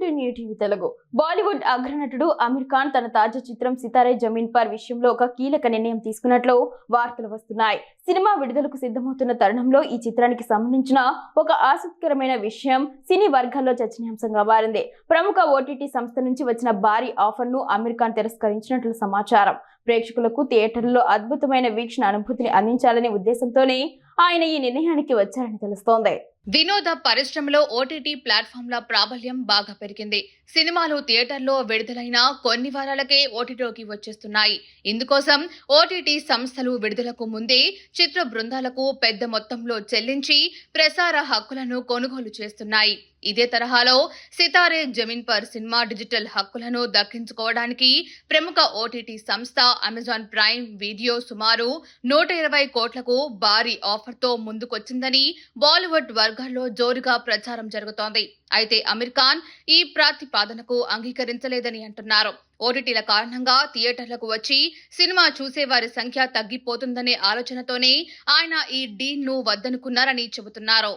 Welcome to new TV Telugu. Bollywood అగ్రనటుడు అమీర్ ఖాన్ తన తాజా చిత్రం సితారే జమీన్ పర్ విషయంలో ఒక కీలక నిర్ణయం తీసుకున్నట్లు వార్తలు వస్తున్నాయి. సినిమా విడుదలకు సిద్ధమవుతున్న తరుణంలో ఈ చిత్రానికి సంబంధించిన ఒక ఆసక్తికరమైన విషయం సినీ వర్గాల్లో చర్చనీయాంశంగా మారింది. ప్రముఖ ఓటీటీ సంస్థ నుంచి వచ్చిన భారీ ఆఫర్ ను అమీర్ ఖాన్ తిరస్కరించినట్లు సమాచారం. ప్రేక్షకులకు థియేటర్లలో అద్భుతమైన వీక్షణ అనుభూతిని అందించాలనే ఉద్దేశంతోనే ఆయన ఈ నిర్ణయానికి వచ్చారని తెలుస్తోంది. వినోద పరిశ్రమలో ఓటీటీ ప్లాట్ఫామ్ల ప్రాబల్యం బాగా పెరిగింది. సినిమాలు థియేటర్లో విడుదలైన కొన్ని వారాలకే ఓటీటీలోకి వచ్చేస్తున్నాయి. ఇందుకోసం ఓటీటీ సంస్థలు విడుదలకు ముందే చిత్ర బృందాలకు పెద్ద మొత్తంలో చెల్లించి ప్రసార హక్కులను కొనుగోలు చేస్తున్నాయి. ఇదే తరహాలో Sitaare Zameen per cinema digital హక్కులను దక్కించుకోవడానికి ప్రముఖ ఓటీటీ సంస్థ అమెజాన్ ప్రైమ్ వీడియో సుమారు 120 కోట్లకు భారీ ఆఫర్తో ముందుకొచ్చిందని బాలీవుడ్ వర్గాల్లో జోరుగా ప్రచారం జరుగుతోంది. అయితే అమీర్ ఖాన్ ఈ ప్రతిపాదనకు అంగీకరించలేదని అంటున్నారు. ఓటీటీల కారణంగా థియేటర్లకు వచ్చి సినిమా చూసేవారి సంఖ్య తగ్గిపోతుందనే ఆలోచనతోనే ఆయన ఈ డీల్ ను వద్దనుకున్నారని చెబుతున్నారు.